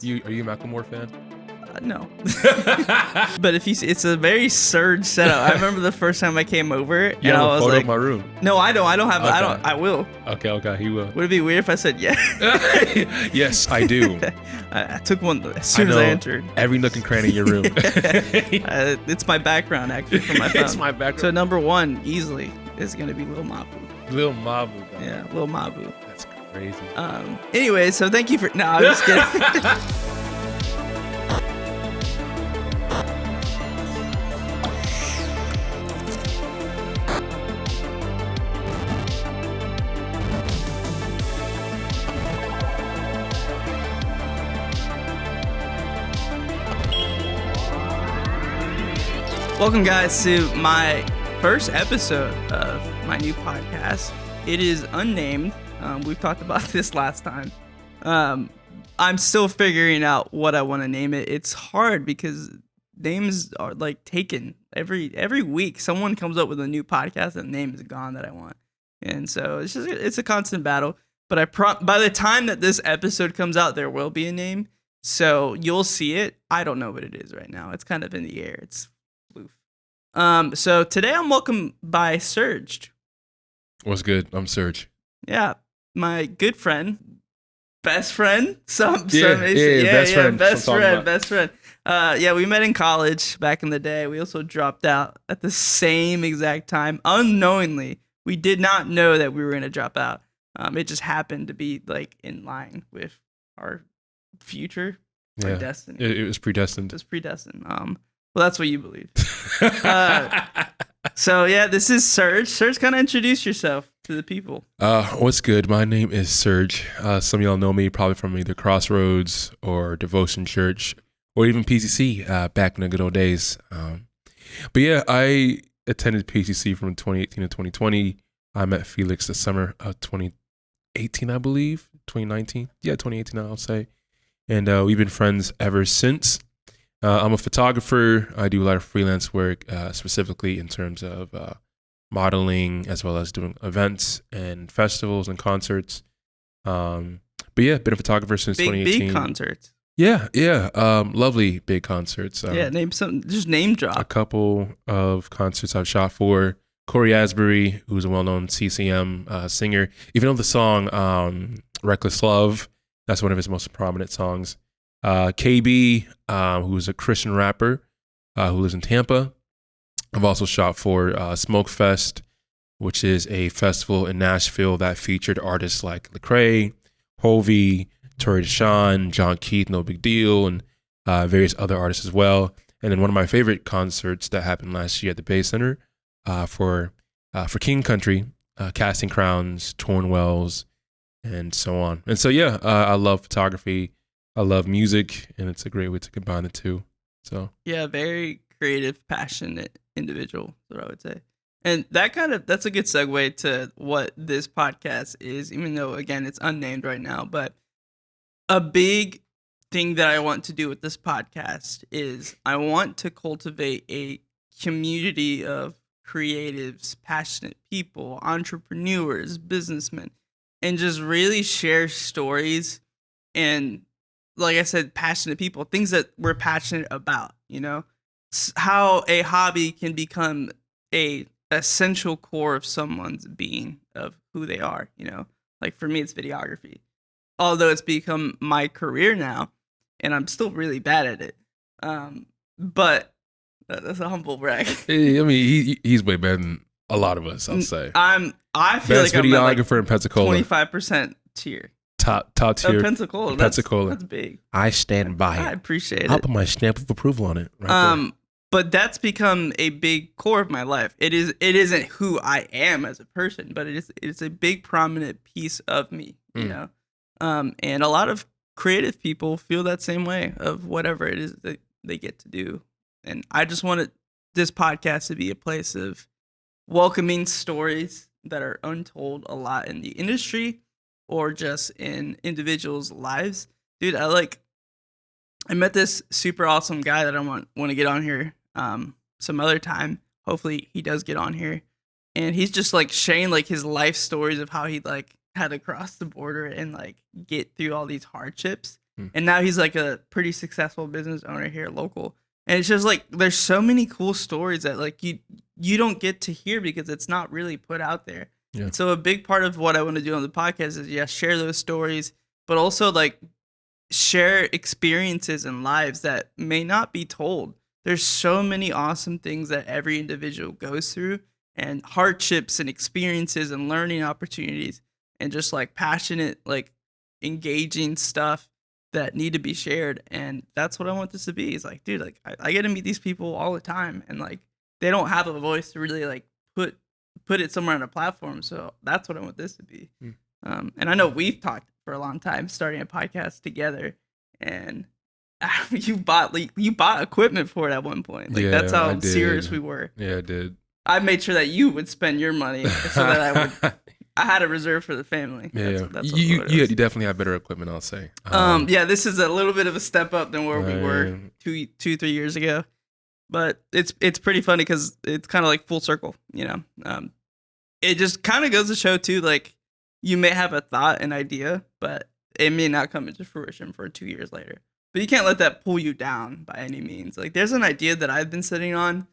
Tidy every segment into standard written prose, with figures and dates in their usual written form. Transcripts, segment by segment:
Are you a Macklemore fan? No. But it's a very Surge setup. I remember the first time I came over and I was like, of my room. No, I don't have. Okay. I will. Okay, he will. Would it be weird if I said yeah? Yes, I do. I took one as soon as I entered. Every nook and cranny in your room. It's my background actually for my phone. It's my background. So number one easily is gonna be Lil Mabu. Lil Mabu. Guys. Yeah, Lil Mabu. That's crazy. Anyway, so thank you for. No, I'm just kidding. Welcome, guys, to my first episode of my new podcast. It is unnamed. We've talked about this last time. I'm still figuring out what I want to name it. It's hard because names are like taken every week. Someone comes up with a new podcast and the name is gone that I want, and so it's a constant battle. But by the time that this episode comes out, there will be a name, so you'll see it. I don't know what it is right now. It's kind of in the air. It's So today I'm welcomed by Surge. What's good? I'm Surge. Yeah, my good friend, best friend. Best friend. Yeah, we met in college back in the day. We also dropped out at the same exact time, unknowingly. We did not know that we were gonna drop out. It just happened to be like in line with our future, our destiny. It was predestined. It was predestined. Well, that's what you believe. So yeah, this is Surge. Surge, kind of introduce yourself to the people. What's good? My name is Surge. Some of y'all know me probably from either Crossroads or Devotion Church or even PCC back in the good old days. But yeah, I attended PCC from 2018 to 2020. I met Felix the summer of 2018, I believe. 2019? Yeah, 2018, I'll say. And we've been friends ever since. I'm a photographer. I do a lot of freelance work, specifically in terms of modeling, as well as doing events and festivals and concerts. But yeah, been a photographer since 2018. Big concerts. Yeah. Lovely big concerts. Name some. Just name drop. A couple of concerts I've shot for. Corey Asbury, who's a well-known CCM singer. Even though the song "Reckless Love," that's one of his most prominent songs. KB, who's a Christian rapper who lives in Tampa. I've also shot for Smokefest, which is a festival in Nashville that featured artists like Lecrae, Hovey, Tori Deshawn, John Keith, No Big Deal, and various other artists as well. And then one of my favorite concerts that happened last year at the Bay Center for King Country, Casting Crowns, Torn Wells, and so on. And so yeah, I love photography. I love music, and it's a great way to combine the two. So yeah, very creative, passionate individual, is what I would say. And that's a good segue to what this podcast is, even though, again, it's unnamed right now. But a big thing that I want to do with this podcast is I want to cultivate a community of creatives, passionate people, entrepreneurs, businessmen, and just really share stories and, like I said, passionate people, things that we're passionate about, how a hobby can become a essential core of someone's being, of who they are, like for me, it's videography, although it's become my career now and I'm still really bad at it. But that's a humble brag. I mean, he's way better than a lot of us, I'll say. I feel best like videographer in Pensacola. 25% tier. Top tier. Pensacola. Pensacola. That's big. I stand by it. I appreciate it. I'll put my stamp of approval on it. Right there. But that's become a big core of my life. It isn't who I am as a person, but it's a big prominent piece of me, And a lot of creative people feel that same way of whatever it is that they get to do. And I just wanted this podcast to be a place of welcoming stories that are untold a lot in the industry or just in individuals' lives. Dude, I met this super awesome guy that I want to get on here some other time. Hopefully he does get on here. And he's just like sharing like his life stories of how he like had to cross the border and like get through all these hardships. And now he's like a pretty successful business owner here local. And it's just like there's so many cool stories that like you don't get to hear because it's not really put out there. Yeah. And so a big part of what I want to do on the podcast is share those stories, but also like share experiences and lives that may not be told. There's so many awesome things that every individual goes through, and hardships and experiences and learning opportunities, and just like passionate, like engaging stuff that need to be shared. And that's what I want this to be. Is like, dude, like I get to meet these people all the time, and like they don't have a voice to really like put it somewhere on a platform. So that's what I want this to be. And I know we've talked for a long time starting a podcast together, and you bought equipment for it at one point. Like that's Yeah, I how serious did. we were. Yeah, I did. I made sure that you would spend your money so that I had a reserve for the family. Yeah, That's you what it was. definitely have better equipment, I'll say. Yeah, this is a little bit of a step up than where we were Right. 3 years ago, but it's pretty funny because it's kind of like full circle, you know. It just kind of goes to show too, like you may have a thought, an idea, but it may not come into fruition for 2 years later. But you can't let that pull you down by any means. Like there's an idea that I've been sitting on,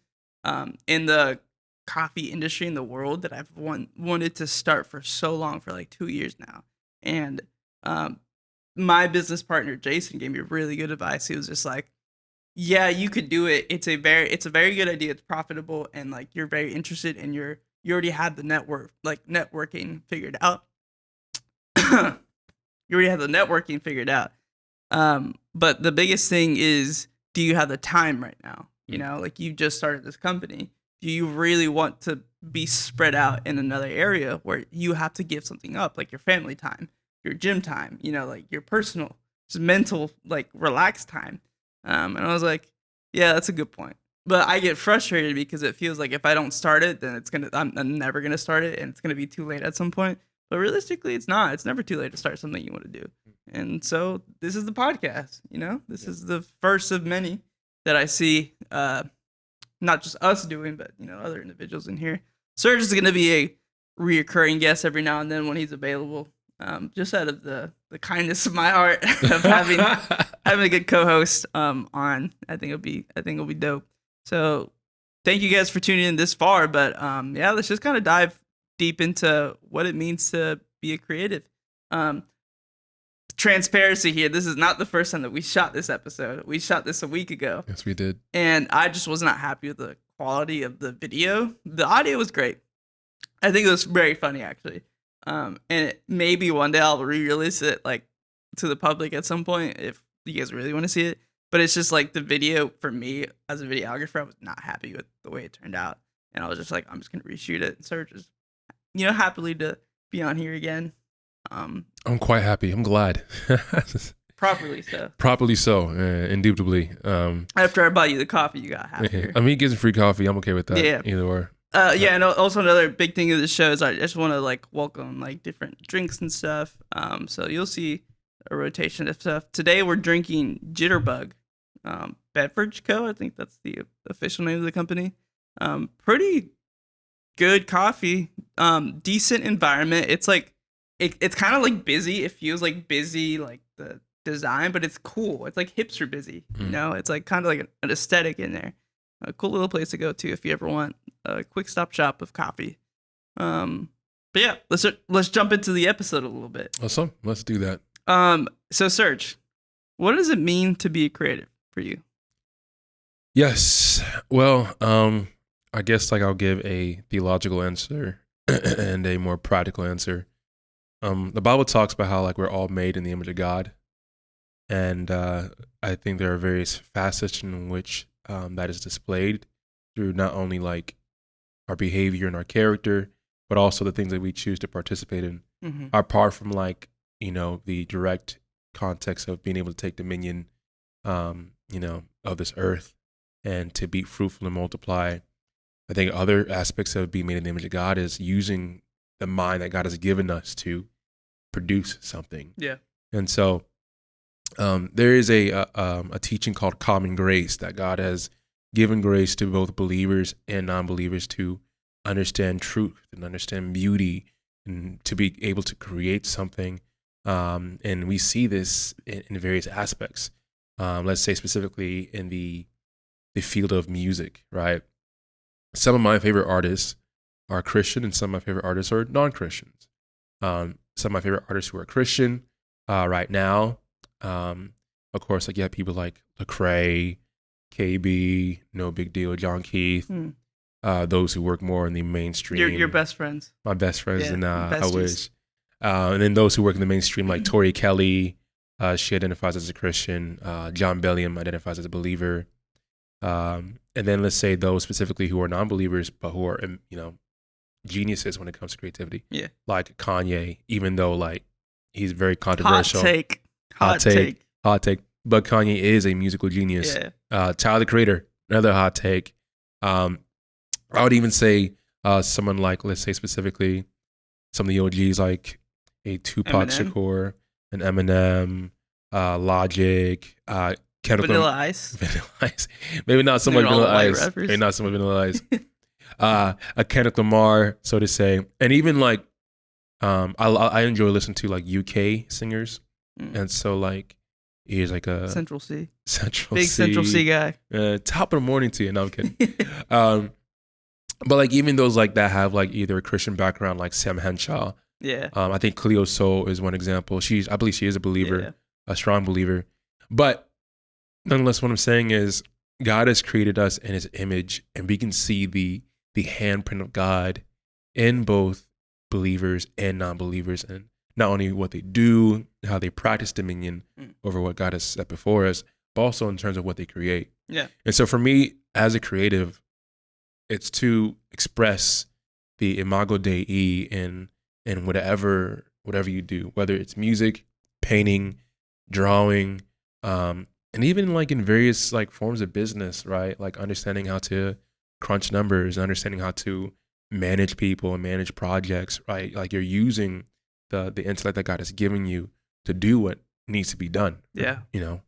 in the coffee industry in the world that I've wanted to start for so long, for like 2 years now, and my business partner Jason gave me really good advice. He was just like, "Yeah, you could do it. It's a very good idea. It's profitable, and like you're very interested, and you already had the networking figured out. You already have the networking figured out. But the biggest thing is, do you have the time right now? You know, like you just started this company. Do you really want to be spread out in another area where you have to give something up, like your family time, your gym time, you know, like your personal, just mental, like relaxed time?" And I was like, yeah, that's a good point. But I get frustrated because it feels like if I don't start it, then I'm never gonna start it, and it's gonna be too late at some point. But realistically, it's not. It's never too late to start something you want to do. And so this is the podcast. You know, this is the first of many that I see. Not just us doing, but you know, other individuals in here. Serge is gonna be a reoccurring guest every now and then when he's available. Just out of the kindness of my heart of having a good co-host on. I think it'll be dope. So thank you guys for tuning in this far. But yeah, let's just kind of dive deep into what it means to be a creative. Transparency here. This is not the first time that we shot this episode. We shot this a week ago. Yes, we did. And I just was not happy with the quality of the video. The audio was great. I think it was very funny actually. And maybe one day I'll re-release it like to the public at some point if you guys really want to see it. But it's just like the video for me as a videographer, I was not happy with the way it turned out, and I was just like, I'm just gonna reshoot it. And Serge is, you know, happily to be on here again. I'm quite happy. I'm glad. Properly so. Properly so, indubitably. After I bought you the coffee, you got happier. I mean, getting free coffee, I'm okay with that. Yeah. Either or. Yeah, and also another big thing of the show is I just want to like welcome like different drinks and stuff. So you'll see a rotation of stuff. Today we're drinking Jitterbug, Beverage Co. I think that's the official name of the company. Pretty good coffee. Decent environment. It's like it's kind of like busy. It feels like busy, like the design, but it's cool. It's like hipster busy. You know, it's like kind of like an aesthetic in there. A cool little place to go to if you ever want a quick stop shop of coffee. But yeah, let's jump into the episode a little bit. Awesome. Let's do that. So Serge, what does it mean to be a creative for you? Yes. Well, I guess like I'll give a theological answer and a more practical answer. The Bible talks about how like we're all made in the image of God, and I think there are various facets in which that is displayed through not only like our behavior and our character, but also the things that we choose to participate in. Apart from like, you know, the direct context of being able to take dominion, you know, of this earth and to be fruitful and multiply. I think other aspects of being made in the image of God is using the mind that God has given us to produce something. Yeah. And so there is a teaching called common grace, that God has given grace to both believers and non-believers to understand truth and understand beauty and to be able to create something And we see this in various aspects. Let's say specifically in the field of music, right? Some of my favorite artists are Christian, and some of my favorite artists are non-Christians. Some of my favorite artists who are Christian right now, of course, like you have people like Lecrae, KB, No Big Deal, John Keith. Those who work more in the mainstream. Your best friends. My best friends, Yeah, and I besties. wish. And then those who work in the mainstream, like Tori Kelly, she identifies as a Christian. John Bellion identifies as a believer. And then let's say those specifically who are non-believers, but who are, geniuses when it comes to creativity. Yeah. Like Kanye, even though like he's very controversial. Hot take. But Kanye is a musical genius. Yeah. Tyler the Creator, another hot take. I would even say someone like, let's say specifically, some of the OGs like a Tupac Eminem. Shakur, an Eminem, Logic, Kendrick Vanilla Ice. Vanilla Ice. Maybe not so They're much all Vanilla white Ice. rappers. Maybe not so much Vanilla Ice. A Kendrick Lamar, so to say, and even like I enjoy listening to like UK singers, and so like he's like a Central C. Big Central C guy. Top of the morning to you. No, I'm kidding. But like even those like that have like either a Christian background, like Sam Henshaw. Yeah. I think Cleo Soul is one example. I believe she is a believer, a strong believer. But nonetheless, what I'm saying is God has created us in His image, and we can see the handprint of God in both believers and non-believers, and not only what they do, how they practice dominion over what God has set before us, but also in terms of what they create. Yeah. And so for me, as a creative, it's to express the imago Dei in whatever you do, whether it's music, painting, drawing, and even like in various like forms of business, right? Like understanding how to crunch numbers, understanding how to manage people and manage projects, right? Like you're using the intellect that God has given you to do what needs to be done. Yeah.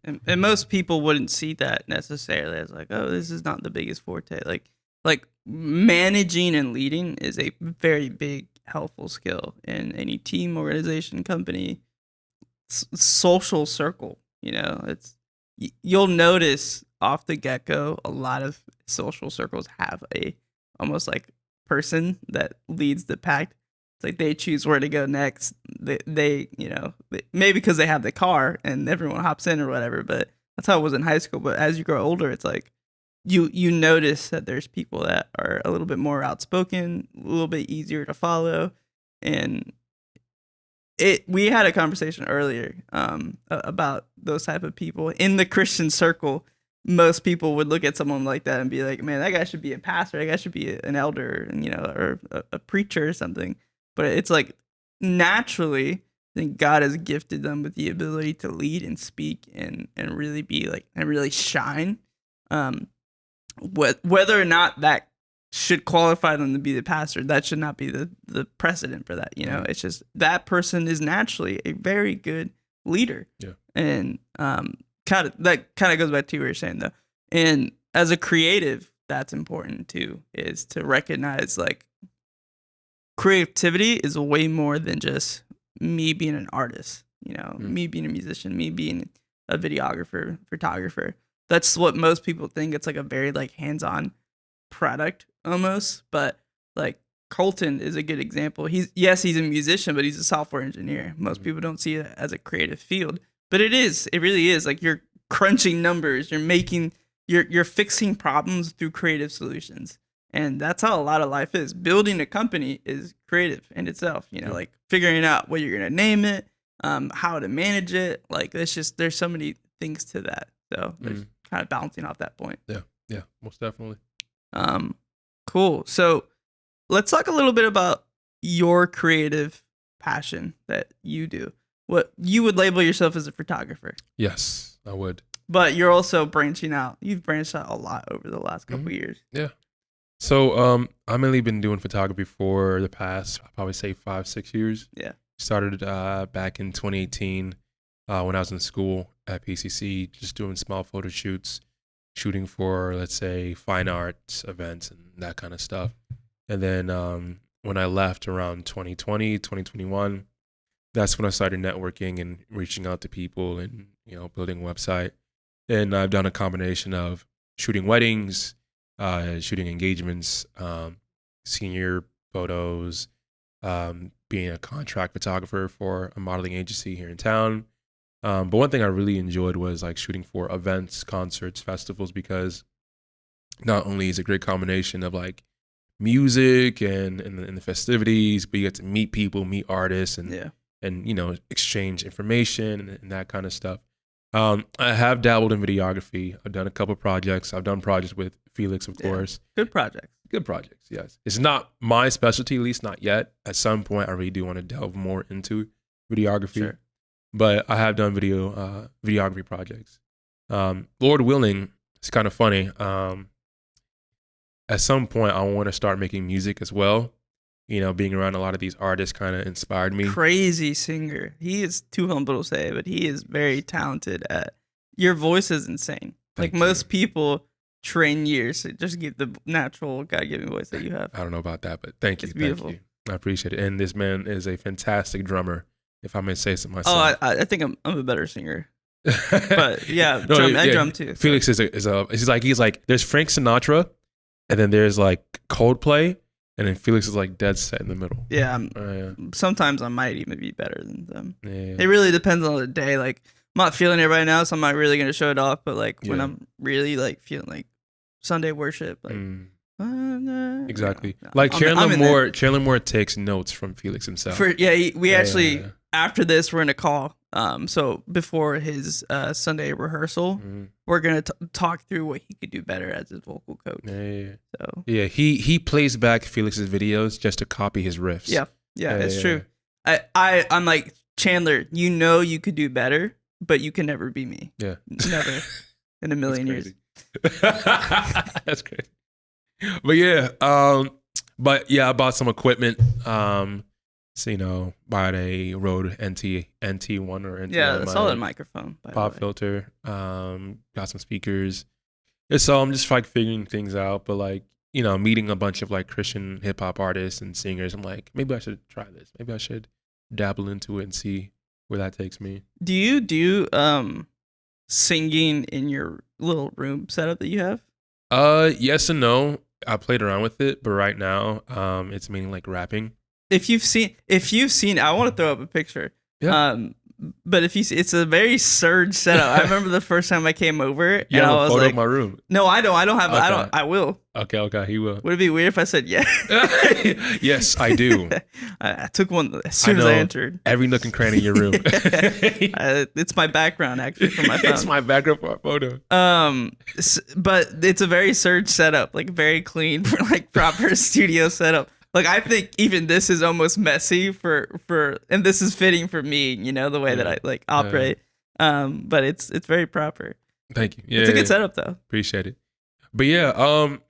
And most people wouldn't see that necessarily as like, oh, this is not the biggest forte. Like managing and leading is a very big, helpful skill in any team, organization, company, social circle. It's you'll notice off the get-go, a lot of social circles have a almost like person that leads the pack. It's like they choose where to go next. They maybe because they have the car and everyone hops in or whatever, but that's how it was in high school. But as you grow older, it's like you notice that there's people that are a little bit more outspoken, a little bit easier to follow, and we had a conversation earlier about those type of people in the Christian circle. Most people would look at someone like that and be like, man, that guy should be a pastor, that guy should be an elder, or a preacher or something. But it's like naturally, I think God has gifted them with the ability to lead and speak and really be like and really shine. Whether or not that should qualify them to be the pastor, that should not be the precedent for that. It's just that person is naturally a very good leader. Yeah. And kind of goes back to what you're saying though. And as a creative, that's important too, is to recognize like creativity is way more than just me being an artist, me being a musician, me being a videographer, photographer. That's what most people think. It's like a very like hands-on product almost, but like Colton is a good example. He's a musician, but he's a software engineer. Most people don't see it as a creative field, but it really is. Like you're crunching numbers, you're fixing problems through creative solutions. And that's how a lot of life is. Building a company is creative in itself, like figuring out what you're going to name it, how to manage it. Like there's so many things to that. So there's kind of balancing off that point. Yeah, most definitely. Cool. So let's talk a little bit about your creative passion that you do. What you would label yourself as a photographer. Yes, I would. But you're also branching out. You've branched out a lot over the last couple years. Yeah. So I've mainly been doing photography for the past, I'd probably say 5-6 years. Yeah. Started back in 2018 when I was in school at PCC, just doing small photo shoots, shooting for, let's say, fine arts events and that kind of stuff. And then when I left around 2020, 2021, that's when I started networking and reaching out to people and, building a website. And I've done a combination of shooting weddings, shooting engagements, senior photos, being a contract photographer for a modeling agency here in town. But one thing I really enjoyed was like shooting for events, concerts, festivals, because not only is it a great combination of like music and the festivities, but you get to meet people, meet artists, and exchange information and that kind of stuff. I have dabbled in videography. I've done a couple projects. I've done projects with Felix, of course. Good projects. Good projects, yes. It's not my specialty, at least not yet. At some point, I really do want to delve more into videography. Sure. But I have done videography projects. Lord willing, it's kind of funny. At some point, I want to start making music as well. Being around a lot of these artists kind of inspired me. Crazy singer. He is too humble to say, but he is very talented at. Your voice is insane. Thank most you. people train years to just give the natural God-given voice that you have. I don't know about that, but thank you. It's beautiful. Thank you. I appreciate it. And this man is a fantastic drummer, if I may say so myself. Oh, I think I'm a better singer. But yeah, I drum too. So. Felix is he's like there's Frank Sinatra, and then there's like Coldplay, and then Felix is like dead set in the middle. Yeah, sometimes I might even be better than them. Yeah. It really depends on the day. Like I'm not feeling it right now, so I'm not really gonna show it off. But like when I'm really like feeling like Sunday worship, like exactly. Like Chandler Moore takes notes from Felix himself. We actually after this we're gonna call. So before his Sunday rehearsal, we're gonna talk through what he could do better as his vocal coach. So he plays back Felix's videos just to copy his riffs. It's true. I'm like Chandler. You could do better, but you can never be me. Yeah, never in a million years. That's crazy. But I bought some equipment. So, bought a Rode NT1 or NT1. Yeah, a solid microphone. Pop filter. Got some speakers. And so I'm just like figuring things out. But like, meeting a bunch of like Christian hip hop artists and singers, I'm like, maybe I should try this. Maybe I should dabble into it and see where that takes me. Do you do singing in your little room setup that you have? Yes and no. I played around with it, but right now, it's mainly like rapping. If you've seen, I want to throw up a picture. Yeah. But if you see, it's a very surge setup. I remember the first time I came over, and I was like, "My room." No, I don't have. Okay. I will. Okay, he will. Would it be weird if I said yeah? Yes, I do. I took one as soon as I entered. Every nook and cranny in your room. It's my background actually for my phone. It's my background for my photo. But it's a very surge setup, like very clean for like proper studio setup. Like I think even this is almost messy for and this is fitting for me, the way that I like operate. But it's very proper. Thank you. Yeah, it's a good setup though. Appreciate it. But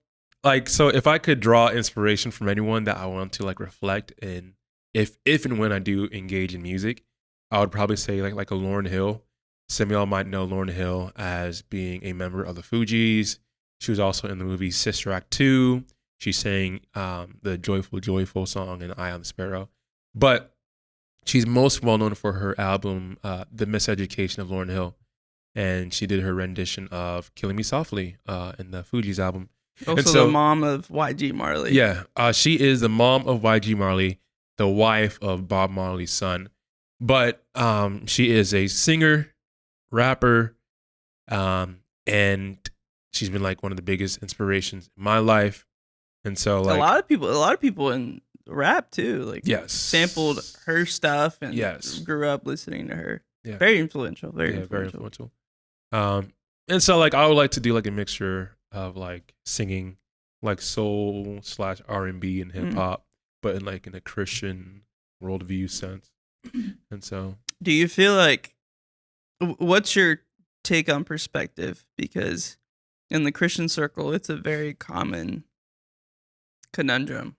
like so if I could draw inspiration from anyone that I want to like reflect in if and when I do engage in music, I would probably say like a Lauryn Hill. Some of y'all might know Lauryn Hill as being a member of the Fugees. She was also in the movie Sister Act 2. She sang the Joyful, Joyful song in Eye on the Sparrow. But she's most well known for her album, The Miseducation of Lauryn Hill. And she did her rendition of Killing Me Softly in the Fugees album. Also the mom of YG Marley. Yeah, she is the mom of YG Marley, the wife of Bob Marley's son. But she is a singer, rapper, and she's been like one of the biggest inspirations in my life. And so like a lot of people in rap too, like sampled her stuff and grew up listening to her. Yeah. Very influential. Very influential. And so like I would like to do like a mixture of like singing like soul / R&B and hip hop, but in a Christian worldview sense. And so do you feel like what's your take on perspective? Because in the Christian circle, it's a very common conundrum.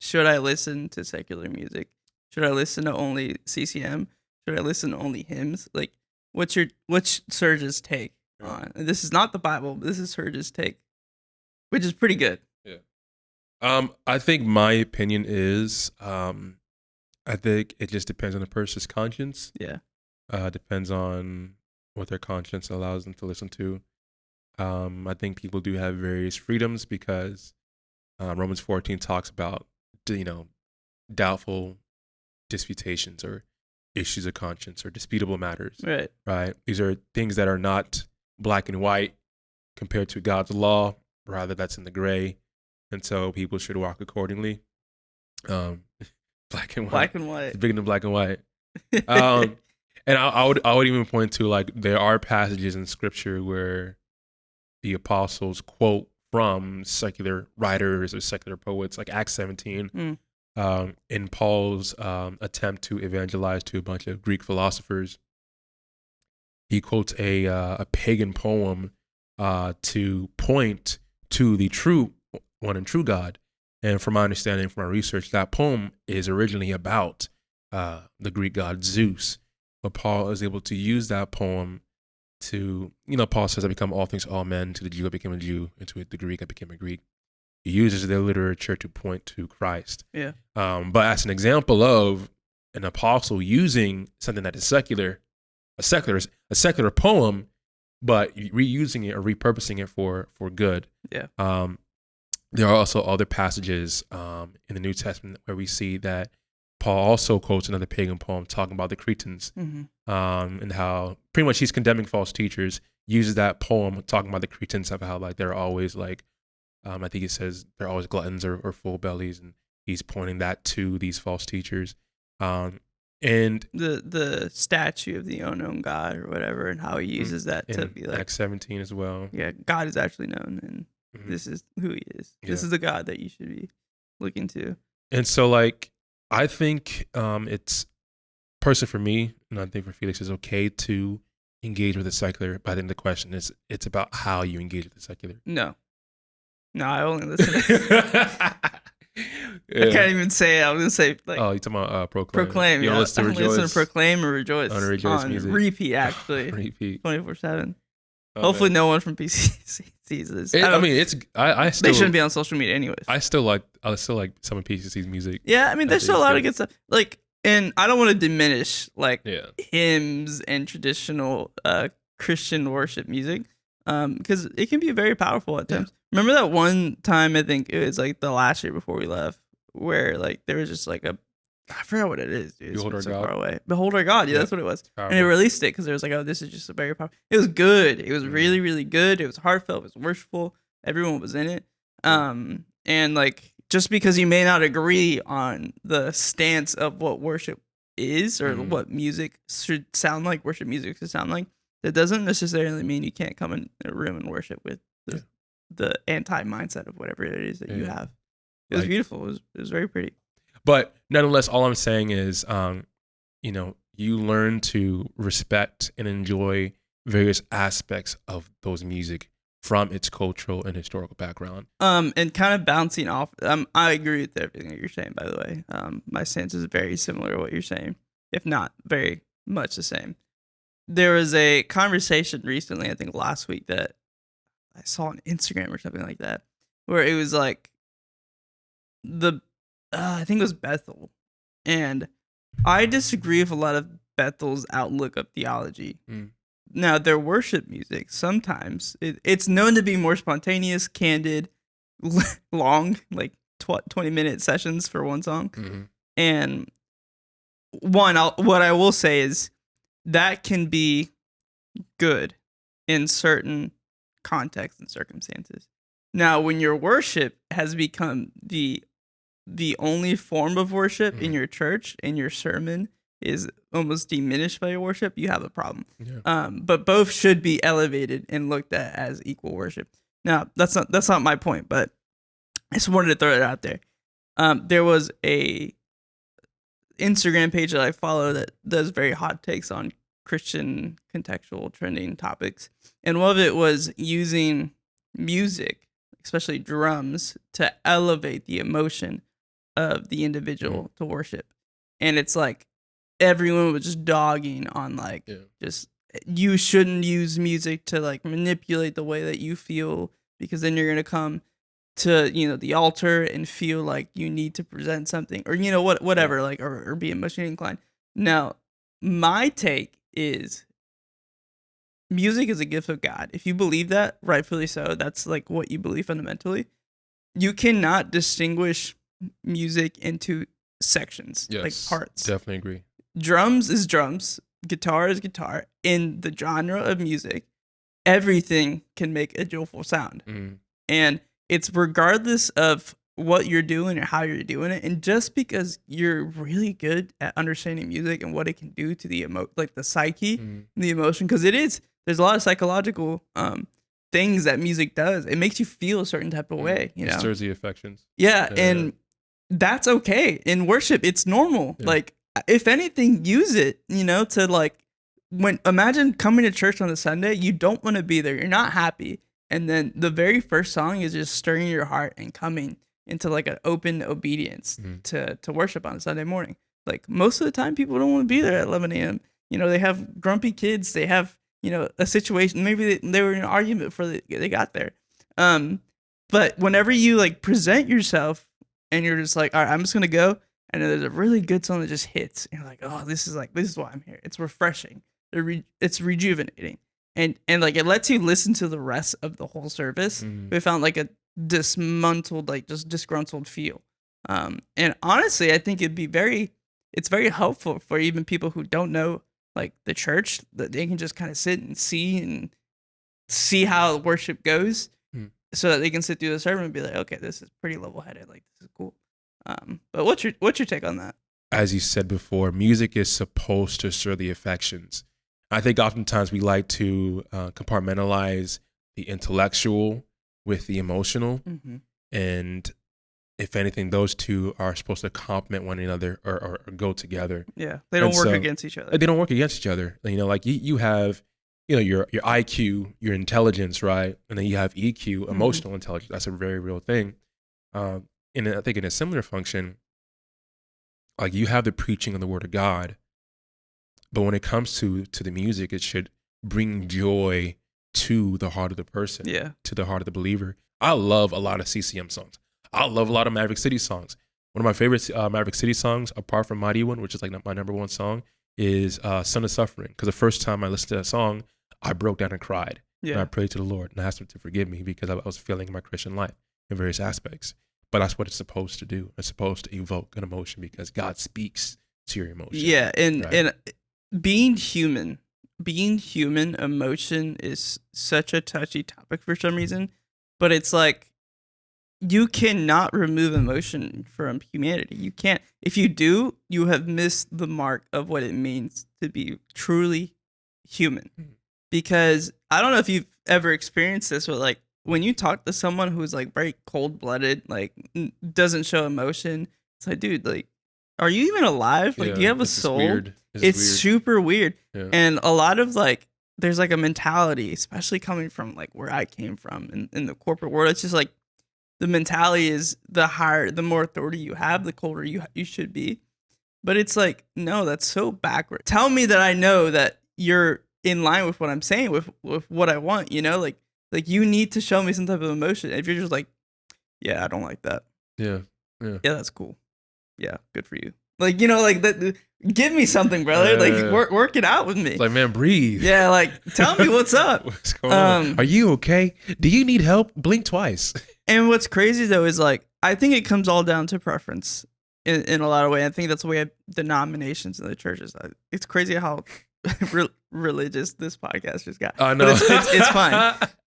Should I listen to secular music? Should I listen to only CCM? Should I listen to only hymns? Like, what's Serge's take on? And this is not the Bible, but this is Serge's take, which is pretty good. Yeah. I think my opinion is I think it just depends on the person's conscience. Yeah. Depends on what their conscience allows them to listen to. I think people do have various freedoms because Romans 14 talks about, doubtful disputations or issues of conscience or disputable matters. Right. Right. These are things that are not black and white compared to God's law. Rather, that's in the gray. And so people should walk accordingly. Black and white. Black and white. It's bigger than black and white. And I would even point to, like, there are passages in scripture where the apostles quote from secular writers or secular poets, like Acts 17, in Paul's attempt to evangelize to a bunch of Greek philosophers. He quotes a pagan poem to point to the true one and true God. And from my understanding, from my research, that poem is originally about the Greek god Zeus. But Paul is able to use that poem to, Paul says, I become all things to all men. To the Jew, I became a Jew. And to the Greek, I became a Greek. He uses their literature to point to Christ. Yeah. But as an example of an apostle using something that is secular, a secular poem, but reusing it or repurposing it for good. Yeah. There are also other passages in the New Testament where we see that Paul also quotes another pagan poem talking about the Cretans, and how pretty much he's condemning false teachers, uses that poem talking about the Cretans, of how, like, they're always, like, I think he says they're always gluttons or full bellies, and he's pointing that to these false teachers. And the statue of the unknown God or whatever, and how he uses that to be like Acts 17 as well. Yeah, God is actually known, and this is who he is. This is the God that you should be looking to. And so, like, I think it's personally for me, and I think for Felix, is okay to engage with the secular. But I think the question is, it's about how you engage with the secular. No, I only listen. I can't even say it. I was gonna say, like, oh, you're talking about Proclaim. Proclaim. You Yeah, don't listen to Rejoice? Listen to Proclaim or Rejoice On Rejoice on music. repeat, actually. Repeat. 24/7. Okay. Hopefully, no one from PC sees this. I still, they shouldn't be on social media, anyways. I still like some of PCC's music. Yeah, I mean, there's still a lot of good stuff. Like, and I don't want to diminish, like, hymns and traditional Christian worship music, because it can be very powerful at times. Remember that one time, I think it was like the last year before we left, where, like, there was just like I forgot what it is, dude. Behold Our so God. Far away. Behold Our God. Yeah, that's what it was. Powerful. And they released it because they was like, oh, this is just a very powerful. It was good. It was really, really good. It was heartfelt. It was worshipful. Everyone was in it. And, like, just because you may not agree on the stance of what worship is or what music should sound like, worship music should sound like, that doesn't necessarily mean you can't come in a room and worship with the anti-mindset of whatever it is that you have. It was beautiful. It was very pretty. But nonetheless, all I'm saying is, you learn to respect and enjoy various aspects of those music from its cultural and historical background. And kind of bouncing off, I agree with everything that you're saying, by the way. My stance is very similar to what you're saying, if not very much the same. There was a conversation recently, I think last week, that I saw on Instagram or something like that, where it was like I think it was Bethel. And I disagree with a lot of Bethel's outlook of theology. Now, their worship music, sometimes, it's known to be more spontaneous, candid, long, like 20-minute sessions for one song. And what I will say is that can be good in certain contexts and circumstances. Now, when your worship has become the only form of worship in your church, and your sermon is almost diminished by your worship, you have a problem. But both should be elevated and looked at as equal worship. Now, that's not my point, but I just wanted to throw it out there. There was a Instagram page that I follow that does very hot takes on Christian contextual trending topics, and one of it was using music, especially drums, to elevate the emotion of the individual to worship. And it's like everyone was just dogging on, like, just, you shouldn't use music to, like, manipulate the way that you feel, because then you're gonna come to the altar and feel like you need to present something, or whatever, like, or be emotionally inclined. Now, my take is music is a gift of God. If you believe that, rightfully so, that's like what you believe fundamentally. You cannot distinguish music into sections, like parts. Definitely agree. Drums is drums, guitar is guitar. In the genre of music, everything can make a joyful sound. And it's regardless of what you're doing or how you're doing it. And just because you're really good at understanding music and what it can do to the the psyche, the emotion, because there's a lot of psychological things that music does. It makes you feel a certain type of way. It stirs the affections. Yeah, and that's okay. In worship, it's normal. Yeah. Like, if anything, use it, to like, imagine coming to church on a Sunday, you don't want to be there. You're not happy. And then the very first song is just stirring your heart and coming into like an open obedience to worship on a Sunday morning. Like, most of the time, people don't want to be there at 11 a.m. They have grumpy kids. They have, a situation. Maybe they were in an argument before they got there. But whenever you like present yourself and you're just like, all right, I'm just going to go. And then there's a really good song that just hits. And you're like, oh, this is why I'm here. It's refreshing. It's rejuvenating. And like, it lets you listen to the rest of the whole service. We found like a dismantled, like just disgruntled feel. And honestly, I think it's very helpful for even people who don't know like the church, that they can just kind of sit and see how worship goes, so that they can sit through the sermon and be like, okay, this is pretty level headed. Like, this is cool. But what's your take on that? As you said before, music is supposed to stir the affections. I think oftentimes we like to compartmentalize the intellectual with the emotional. And if anything, those two are supposed to complement one another or go together. Yeah, they don't work against each other. They don't work against each other. Like you have, your IQ, your intelligence, right? And then you have EQ, emotional intelligence. That's a very real thing. And I think in a similar function, like, you have the preaching of the word of God, but when it comes to the music, it should bring joy to the heart of the person, to the heart of the believer. I love a lot of CCM songs. I love a lot of Maverick City songs. One of my favorite Maverick City songs, apart from Mighty One, which is like my number one song, is Son of Suffering. Because the first time I listened to that song, I broke down and cried. And I prayed to the Lord and I asked him to forgive me because I was failing in my Christian life in various aspects. But that's what it's supposed to do. It's supposed to evoke an emotion because God speaks to your emotion. Yeah, and being human, emotion is such a touchy topic for some reason. But it's like, you cannot remove emotion from humanity. You can't. If you do, you have missed the mark of what it means to be truly human. Because I don't know if you've ever experienced this, but like, when you talk to someone who's like very cold-blooded, like doesn't show emotion, it's like, dude, like, are you even alive? Like, do you have a soul? Weird. It's weird. Super weird. Yeah. And a lot of like, there's like a mentality, especially coming from like where I came from in the corporate world. It's just like, the mentality is the more authority you have, the colder you should be. But it's like, no, that's so backward. Tell me that I know that you're in line with what I'm saying, with what I want, like you need to show me some type of emotion. If you're just like, yeah, I don't like that. Yeah, that's cool. Yeah, good for you. Like, like that. Give me something, brother. Like, work it out with me. Like, man, breathe. Yeah, like, tell me what's up. What's going on? Are you okay? Do you need help? Blink twice. And what's crazy though is like, I think it comes all down to preference in a lot of ways. I think that's the way denominations in the churches. It's crazy how religious this podcast just got. I know. But it's fine.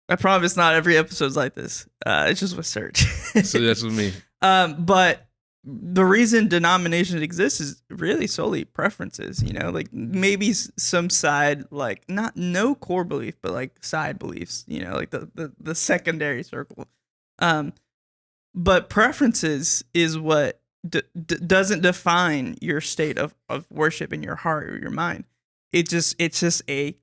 I promise not every episode's like this. It's just with Serge. So that's with me. But the reason denominations exist is really solely preferences, like maybe some side, like no core belief, but like side beliefs, like the secondary circle. But preferences is what doesn't define your state of worship in your heart or your mind. It's just a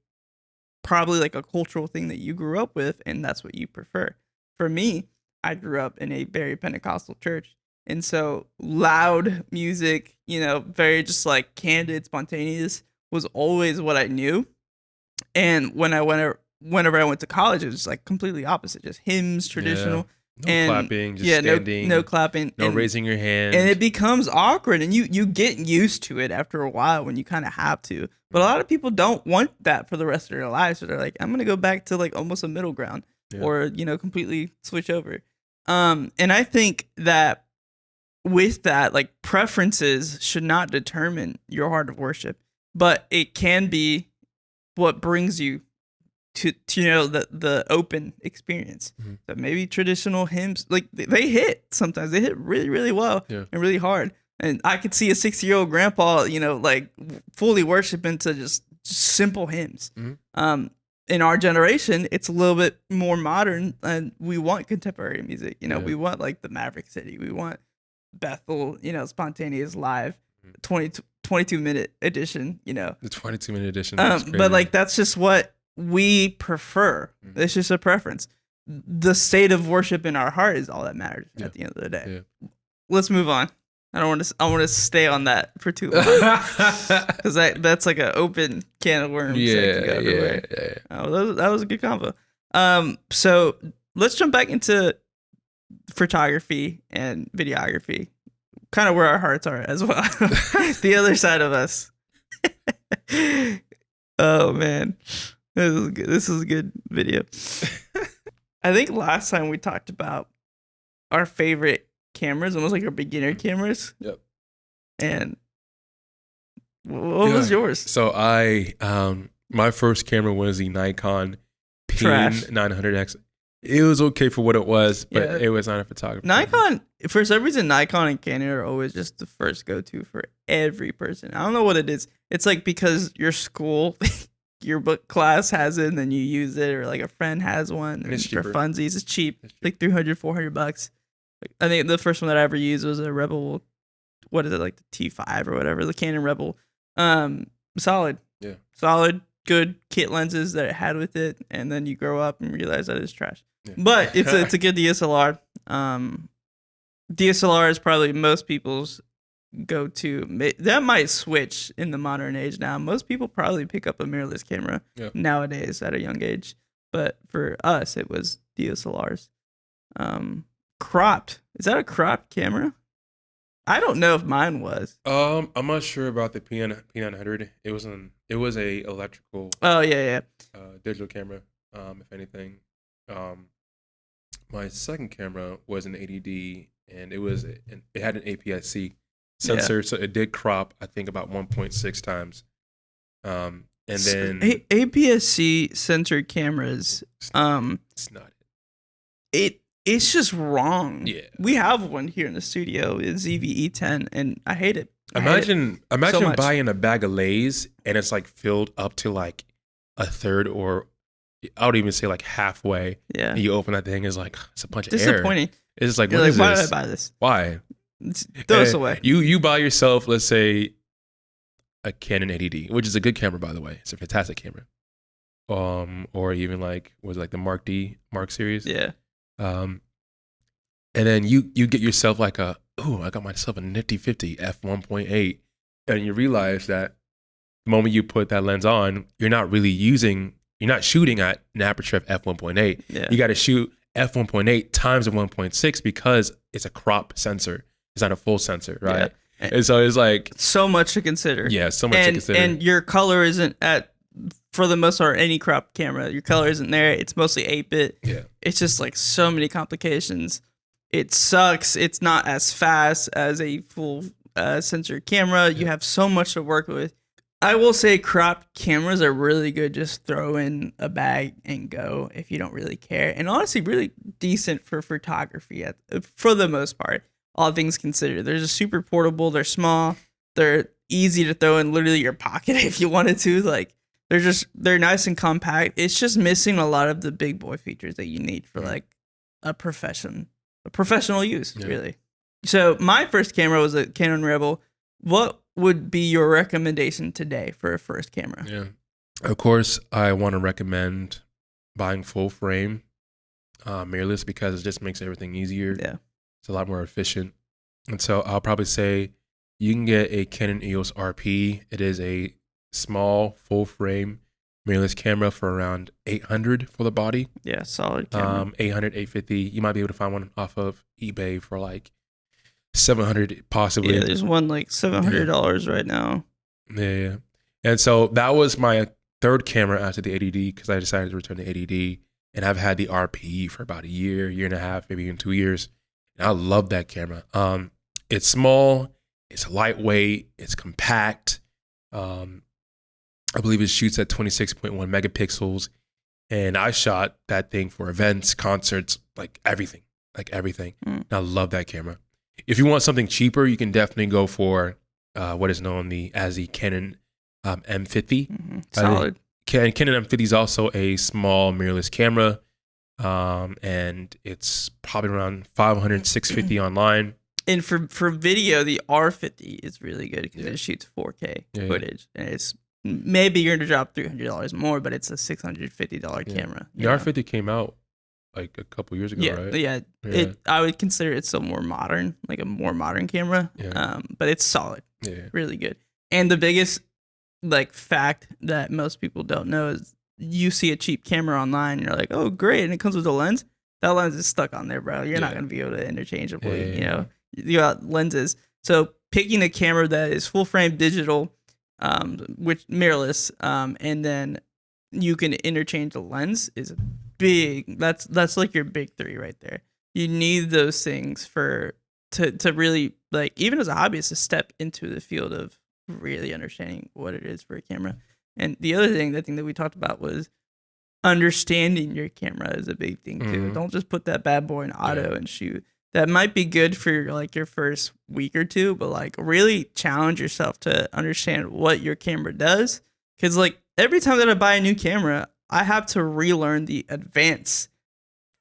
probably like a cultural thing that you grew up with, and that's what you prefer. For me, I grew up in a very Pentecostal church. And so loud music, very just like candid, spontaneous was always what I knew. And whenever I went to college, it was like completely opposite, just hymns, traditional. No clapping, just yeah, standing. no clapping, No raising your hand. and it becomes awkward, and you get used to it after a while when you kind of have to. But a lot of people don't want that for the rest of their lives, so they're like, I'm gonna go back to like almost a middle ground, or completely switch over. And I think that with that, like, preferences should not determine your heart of worship, but it can be what brings you to the open experience. So maybe traditional hymns, like, they hit sometimes. They hit really, really well and really hard. And I could see a 60-year-old grandpa, like, fully worshiping to just simple hymns. In our generation, it's a little bit more modern, and we want contemporary music. We want, like, the Maverick City. We want Bethel, Spontaneous Live, 22-minute edition. The 22-minute edition. But, like, that's just what we prefer. It's just a preference. The state of worship in our heart is all that matters at the end of the day. Let's move on. I want to stay on that for too long, because that's like an open can of worms. Oh, that was a good combo. So let's jump back into photography and videography, kind of where our hearts are as well. The other side of us. Oh man. This is a good video. I think last time we talked about our favorite cameras, almost like our beginner cameras. Yep. And what was yours? So my first camera was the Nikon Pen 900X. It was okay for what it was, but it was not a photography. Nikon, for some reason, Nikon and Canon are always just the first go-to for every person. I don't know what it is. It's like because your school... your book class has it, and then you use it, or like a friend has one, and for funsies. It's cheap, like $300-$400. I think the first one that I ever used was a Rebel. What is it, like the T5 or whatever, the Canon Rebel. Solid, good kit lenses that it had with it, and then you grow up and realize that it's trash. But it's a good DSLR. DSLR is probably most people's go-to. That might switch in the modern age now. Most people probably pick up a mirrorless camera nowadays at a young age, but for us it was DSLRs. Cropped, is that a cropped camera? I don't know if mine was. I'm not sure about the P900. It was a electrical digital camera, if anything. My second camera was an 80D, and it had an APS-C sensor, so it did crop, I think, about 1.6 times. And then APS-C censored cameras, it's not it's just wrong. Yeah, we have one here in the studio. It's ZV-E10, and I hate it. Imagine buying a bag of Lay's and it's like filled up to like a third, or I would even say like halfway. Yeah, and you open that thing, it's like it's a bunch of air. Disappointing. It's just like, you're what like, is why this? did I buy this? Why? Throw this away. You buy yourself, let's say, a Canon 80D, which is a good camera, by the way. It's a fantastic camera. Or even like the Mark series. Yeah. And then you get yourself like I got myself a nifty 50 f1.8, and you realize that the moment you put that lens on, you're not shooting at an aperture of f1.8. Yeah. You got to shoot f1.8 times a 1.6 because it's a crop sensor. It's not a full sensor, right? Yeah. And so it's like so much to consider. Yeah, so much to consider. And your color isn't for the most part, any crop camera, your color isn't there. It's mostly 8-bit. Yeah. It's just like so many complications. It sucks. It's not as fast as a full sensor camera. You have so much to work with. I will say cropped cameras are really good. Just throw in a bag and go if you don't really care. And honestly, really decent for photography for the most part, all things considered. They're just super portable. They're small. They're easy to throw in literally your pocket if you wanted to. Like, they're nice and compact. It's just missing a lot of the big boy features that you need for like a professional use, really. So my first camera was a Canon Rebel. What would be your recommendation today for a first camera? Yeah, of course, I want to recommend buying full frame mirrorless, because it just makes everything easier. Yeah, it's a lot more efficient. And so I'll probably say you can get a Canon EOS RP. It is a small full frame mirrorless camera for around 800 for the body. Yeah, solid camera. 800, 850. You might be able to find one off of eBay for like 700 possibly. Yeah, there's one like $700 right now. Yeah. And so that was my third camera after the 80D because I decided to return the 80D. And I've had the RPE for about a year and a half, maybe even 2 years. And I love that camera. It's small, it's lightweight, it's compact. I believe it shoots at 26.1 megapixels. And I shot that thing for events, concerts, like everything. And I love that camera. If you want something cheaper, you can definitely go for what is known as the Canon M50. Solid. Canon M50 is also a small mirrorless camera, and it's probably around 500, 650 online. And for video, the R50 is really good because it shoots 4K footage, and it's maybe you're gonna drop $300 more, but it's a $650 camera. The R50 came out like a couple years ago, right? Yeah. I would consider it still more modern, like a more modern camera. Yeah. But it's solid. Yeah. Really good. And the biggest like fact that most people don't know is you see a cheap camera online, and you're like, oh great, and it comes with a lens. That lens is stuck on there, bro. You're not gonna be able to interchangeably, you know. You got lenses. So picking a camera that is full frame digital, which mirrorless, and then you can interchange the lens is big. That's like your big three right there. You need those things to really, like, even as a hobbyist, to step into the field of really understanding what it is for a camera. And the other thing, that we talked about was understanding your camera is a big thing too. Don't just put that bad boy in auto and shoot. That might be good for like your first week or two, but like really challenge yourself to understand what your camera does. Cause like every time that I buy a new camera, I have to relearn the advanced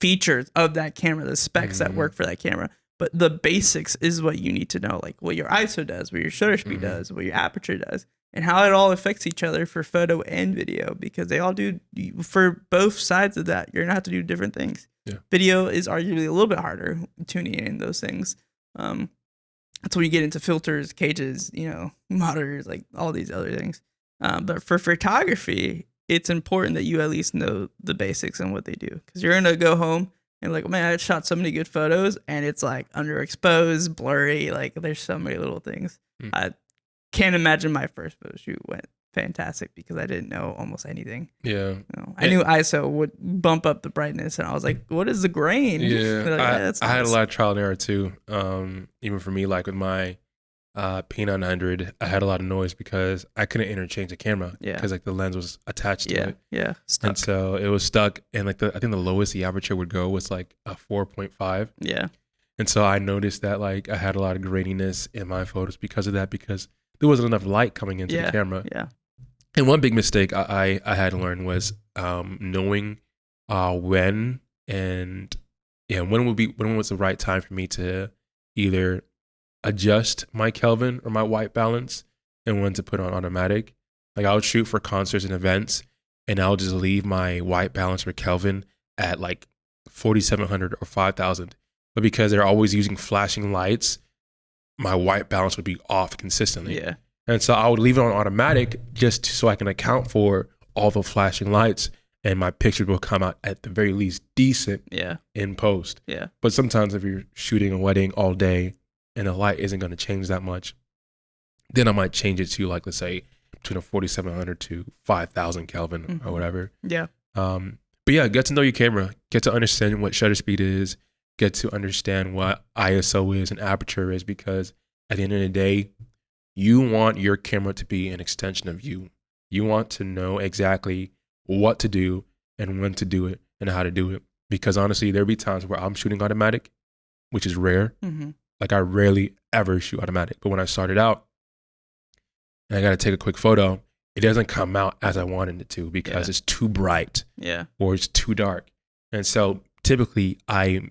features of that camera, the specs that work for that camera. But the basics is what you need to know, like what your ISO does, what your shutter speed does, what your aperture does, and how it all affects each other for photo and video, because they all do, for both sides of that, you're going to have to do different things. Yeah. Video is arguably a little bit harder, tuning in those things. That's when you get into filters, cages, you know, monitors, like all these other things. But for photography, it's important that you at least know the basics and what they do, because you're going to go home and like, man, I shot so many good photos, and it's like underexposed, blurry. Like there's so many little things. I can't imagine my first photo shoot went fantastic because I didn't know almost anything. Yeah. You know, I knew ISO would bump up the brightness, and I was like, what is the grain? Yeah. Like, nice. I had a lot of trial and error too. Even for me, like with my P900, I had a lot of noise because I couldn't interchange the camera because like the lens was attached to it. Yeah. Stuck. And so it was stuck, and like I think the lowest the aperture would go was like a 4.5. Yeah. And so I noticed that like I had a lot of graininess in my photos because of that, because there wasn't enough light coming into the camera. Yeah. And one big mistake I had to learn was knowing when was the right time for me to either adjust my Kelvin or my white balance, and when to put on automatic. Like I would shoot for concerts and events, and I'll just leave my white balance or Kelvin at like 4,700 or 5,000. But because they're always using flashing lights, my white balance would be off consistently. Yeah. And so I would leave it on automatic just so I can account for all the flashing lights, and my pictures will come out at the very least decent in post. Yeah. But sometimes if you're shooting a wedding all day and the light isn't going to change that much, then I might change it to like, let's say between a 4,700 to 5,000 Kelvin or whatever. Yeah. But yeah, get to know your camera, get to understand what shutter speed is, get to understand what ISO is and aperture is, because at the end of the day, you want your camera to be an extension of you. You want to know exactly what to do and when to do it and how to do it. Because honestly, there'll be times where I'm shooting automatic, which is rare. Like I rarely ever shoot automatic. But when I started out and I got to take a quick photo, it doesn't come out as I wanted it to because it's too bright or it's too dark. And so typically I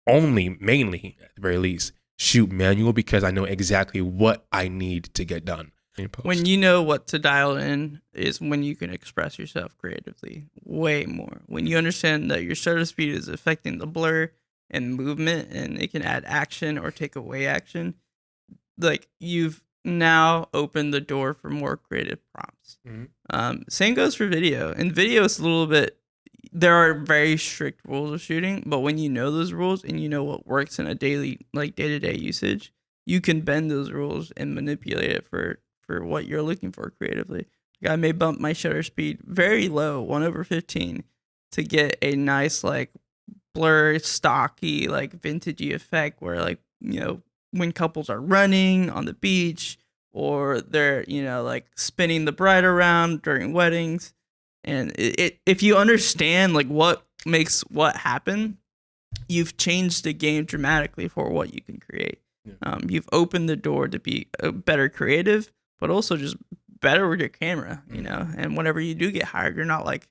mainly at the very least, shoot manual because I know exactly what I need to get done. When you know what to dial in is when you can express yourself creatively way more. When you understand that your shutter speed is affecting the blur and movement, and it can add action or take away action, like you've now opened the door for more creative prompts. Same goes for video. In video, it's a little bit, there are very strict rules of shooting, but when you know those rules and you know what works in a daily, like day-to-day usage, you can bend those rules and manipulate it for what you're looking for creatively. Like I may bump my shutter speed very low, 1/15, to get a nice like blur, stocky, like vintagey effect where like, you know, when couples are running on the beach or they're, you know, like spinning the bride around during weddings. And if you understand like what makes what happen, you've changed the game dramatically for what you can create. Yeah. You've opened the door to be a better creative, but also just better with your camera, you know. And whenever you do get hired, you're not like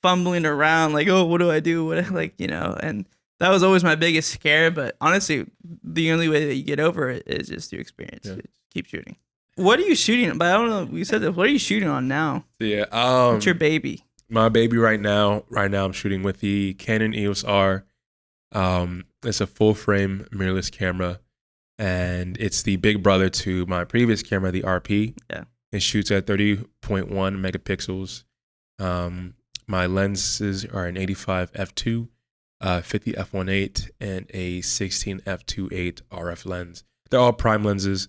fumbling around like, oh, what do I do? What, like, you know. And that was always my biggest scare. But honestly, the only way that you get over it is just through experience. Yeah. Keep shooting. What are you shooting? But I don't know. We said this. What are you shooting on now? Yeah. What's your baby? My baby right now I'm shooting with the Canon EOS R. It's a full frame mirrorless camera, and it's the big brother to my previous camera, the RP. Yeah. It shoots at 30.1 megapixels. My lenses are an 85 f2, 50 f1.8, and a 16 f2.8 RF lens. They're all prime lenses.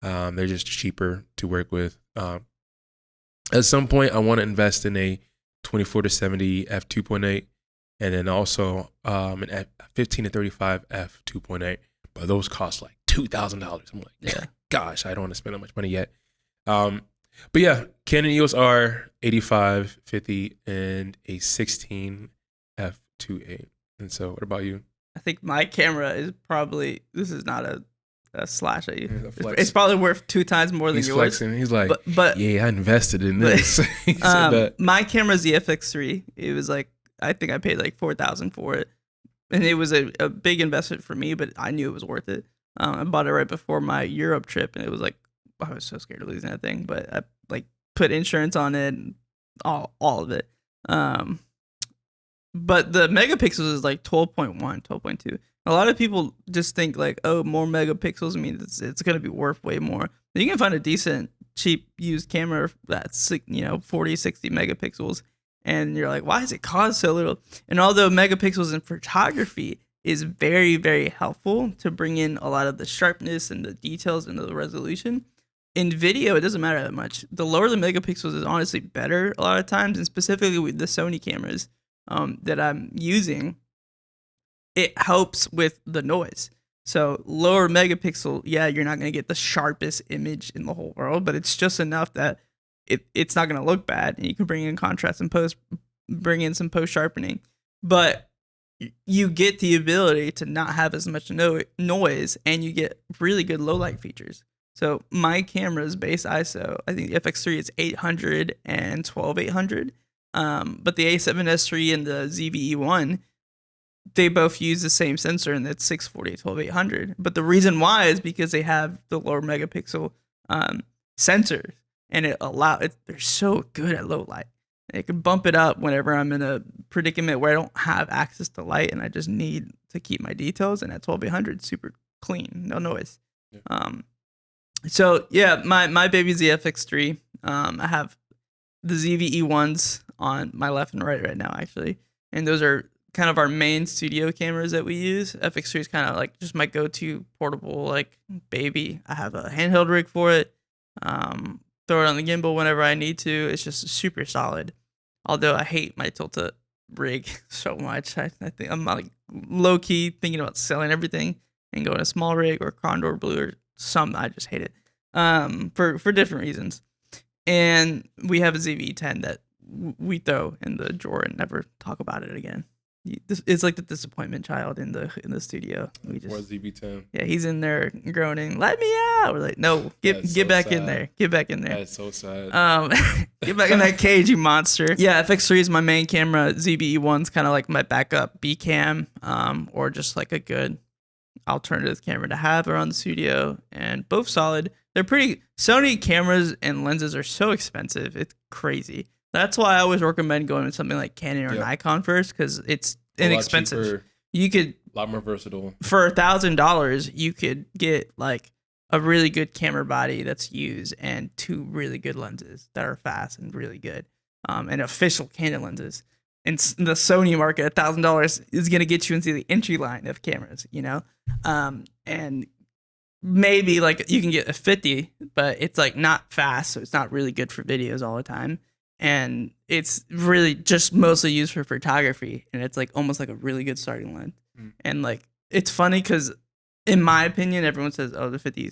They're just cheaper to work with. At some point, I want to invest in a 24-70 f2.8, and then also an 15 to 35 f2.8. But those cost like $2,000. I'm like, yeah, gosh, I don't want to spend that much money yet. But yeah, Canon EOS R 85, 50, and a 16 f2.8. And so, what about you? I think my camera is probably, this is not a slash at you. It's probably worth 2 times more than He's yours. Flexing. He's like, but yeah, I invested in this. My camera's the FX3. It was like, I think I paid like $4,000 for it, and it was a big investment for me, but I knew it was worth it. I bought it right before my Europe trip, and it was like, I was so scared of losing that thing, but I like put insurance on it, and all of it. But the megapixels is like 12.1, 12.2. A lot of people just think like, oh, more megapixels means it's going to be worth way more. You can find a decent, cheap used camera that's, you know, 40, 60 megapixels. And you're like, why does it cost so little? And although megapixels in photography is very, very helpful to bring in a lot of the sharpness and the details and the resolution, in video, it doesn't matter that much. The lower the megapixels is honestly better a lot of times. And specifically with the Sony cameras that I'm using, it helps with the noise. So lower megapixel, yeah, you're not going to get the sharpest image in the whole world, but it's just enough that it's not going to look bad, and you can bring in contrast and bring in some post sharpening. But you get the ability to not have as much noise, and you get really good low light features. So my camera's base ISO, I think the FX3 is 800 and 12800, but the A7S3 and the ZVE1, they both use the same sensor, and it's 640, 12800. But the reason why is because they have the lower megapixel sensors, and they're so good at low light. It can bump it up whenever I'm in a predicament where I don't have access to light and I just need to keep my details. And at 12800, super clean, no noise. Yeah. So yeah, my baby's the FX3. I have the ZVE ones on my left and right now, actually, and those are kind of our main studio cameras that we use. FX3 is kind of like just my go-to portable like baby. I have a handheld rig for it. Throw it on the gimbal whenever I need to. It's just super solid. Although I hate my Tilta rig so much. I think I'm like low-key thinking about selling everything and going a small rig or Condor Blue or something. I just hate it for different reasons. And we have a ZV-10 that we throw in the drawer and never talk about it again. It's like the disappointment child in the studio. We just, or ZV-10. Yeah, he's in there groaning, "Let me out!" We're like, "No, get back in there. Get back in there." That's so sad. Get back in that cage, you monster. Yeah, FX3 is my main camera. ZVE1's kind of like my backup B cam, or just like a good alternative camera to have around the studio. And both solid. They're pretty. Sony cameras and lenses are so expensive. It's crazy. That's why I always recommend going with something like Canon or Nikon first, because it's inexpensive. You could a lot more versatile. For $1,000, you could get like a really good camera body that's used and 2 really good lenses that are fast and really good, and official Canon lenses. And the Sony market, $1,000 is going to get you into the entry line of cameras, and maybe like you can get a 50, but it's like not fast, so it's not really good for videos all the time. And it's really just mostly used for photography, and it's like almost like a really good starting lens. And like it's funny because in my opinion, everyone says, "Oh, the 50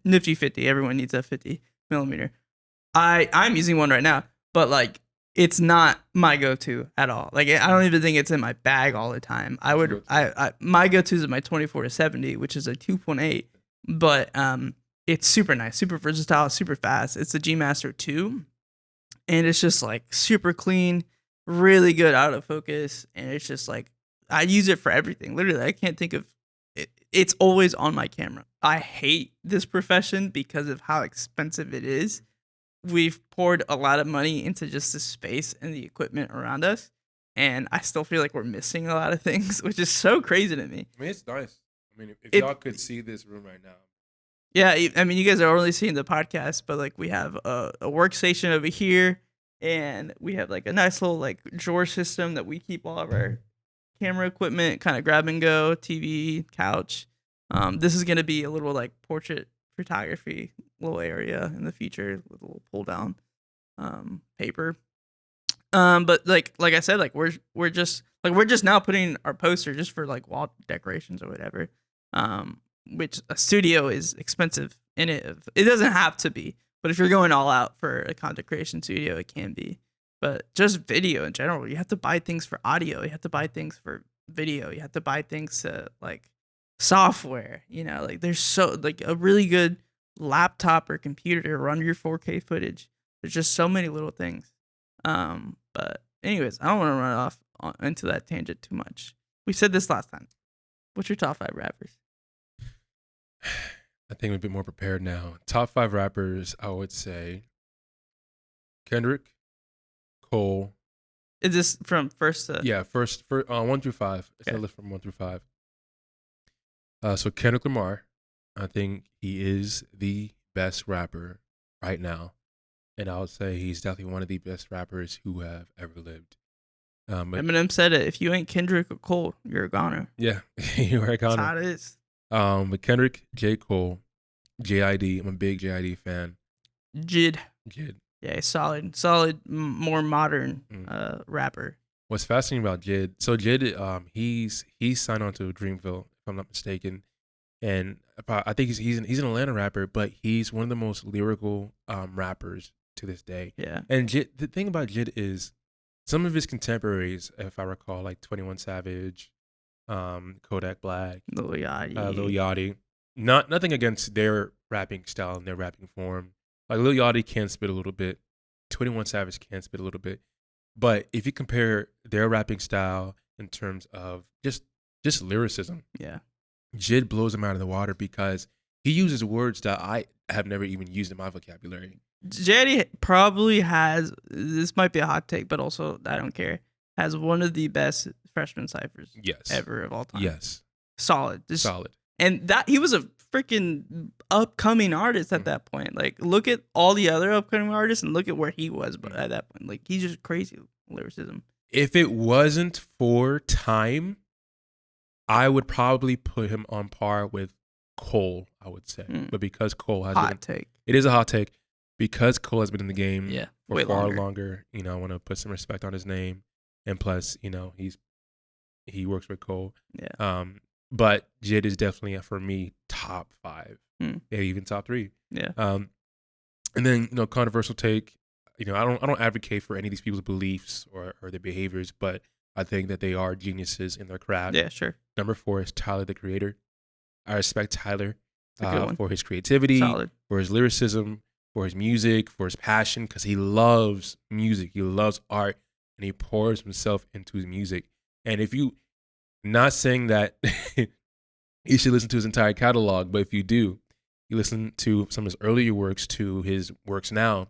nifty 50. Everyone needs a 50 millimeter." I'm using one right now, but like it's not my go-to at all. Like I don't even think it's in my bag all the time. My go-to is my 24-70, which is a 2.8, but it's super nice, super versatile, super fast. It's the G Master 2, and it's just like super clean, really good out of focus, and it's just like I use it for everything. Literally, I can't think of it. It's always on my camera. I hate this profession because of how expensive it is. We've poured a lot of money into just the space and the equipment around us, and I still feel like we're missing a lot of things, which is so crazy to me. I mean, it's nice. I mean, if y'all could see this room right now. Yeah, I mean, you guys are only seeing the podcast, but like we have a workstation over here, and we have like a nice little like drawer system that we keep all of our camera equipment, kind of grab and go, TV, couch. This is gonna be a little like portrait photography little area in the future with a little pull down paper. But like I said, like we're just now putting our poster just for like wall decorations or whatever. Which a studio is expensive in it. It doesn't have to be, but if you're going all out for a content creation studio, it can be. But just video in general, you have to buy things for audio. You have to buy things for video. You have to buy things to like software. Like there's so like a really good laptop or computer to run your 4K footage. There's just so many little things. But anyways, I don't want to run off into that tangent too much. We said this last time. What's your top 5 rappers? I think I'm a bit more prepared now. Top 5 rappers, I would say Kendrick, Cole. Is this from first to? Yeah, first 1 through 5. It's a list from 1 through 5. So Kendrick Lamar, I think he is the best rapper right now, and I would say he's definitely one of the best rappers who have ever lived. Eminem said it: "If you ain't Kendrick or Cole, you're a goner." Yeah, you're a goner. That's how it is. But Kendrick, J. Cole, JID. I'm a big JID fan. Jid. Yeah, solid, more modern rapper. What's fascinating about Jid? So Jid, he's signed on to Dreamville, if I'm not mistaken, and I think he's an Atlanta rapper, but he's one of the most lyrical rappers to this day. Yeah. And Jid, the thing about Jid is some of his contemporaries, if I recall, like 21 Savage, Kodak Black, Lil Yachty. Nothing against their rapping style and their rapping form. Like Lil Yachty can spit a little bit, 21 Savage can spit a little bit, but if you compare their rapping style in terms of just lyricism, yeah, Jid blows him out of the water because he uses words that I have never even used in my vocabulary. JD probably has, this might be a hot take, but also I don't care, has one of the best freshman ciphers ever of all time. Yes. Solid. And that he was a freaking upcoming artist at that point. Like, look at all the other upcoming artists and look at where he was at that point. Like, he's just crazy lyricism. If it wasn't for time, I would probably put him on par with Cole, I would say. But because Cole has it is a hot take. Because Cole has been in the game for far longer, I want to put some respect on his name. And plus, he works with Cole. Yeah. But Jid is definitely, for me, top 5. Maybe even top 3. Yeah. And then, controversial take. I don't advocate for any of these people's beliefs or their behaviors, but I think that they are geniuses in their craft. Yeah, sure. Number 4 is Tyler, the Creator. I respect Tyler for his creativity, for his lyricism, for his music, for his passion, because he loves music. He loves art, and he pours himself into his music. And if you, not saying that you should listen to his entire catalog, but if you do, you listen to some of his earlier works to his works now,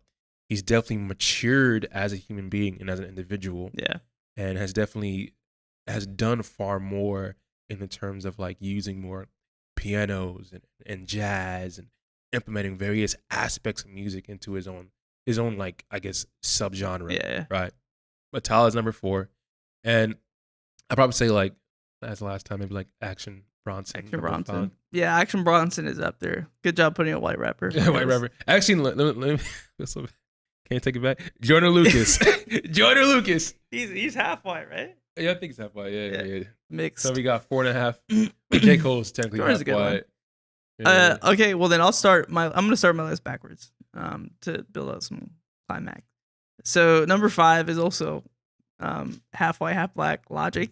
he's definitely matured as a human being and as an individual. Yeah. And has done far more in the terms of like using more pianos and jazz implementing various aspects of music into his own like, I guess, subgenre. Yeah. Right. But Tyler's number 4. And I'd probably say, like, that's the last time, maybe like Action Bronson. Action Bronson. Yeah, Action Bronson is up there. Good job putting a white rapper. White rapper. Actually, let me can you take it back? Joyner Lucas. Joyner Lucas. He's half white, right? Yeah, I think it's half white. Yeah. Mixed. So we got 4.5. J. Cole's technically Jordan's half a good white. Yeah. Okay, well then I'm gonna start my list backwards. To build up some climax. So number 5 is also half white, half black. Logic.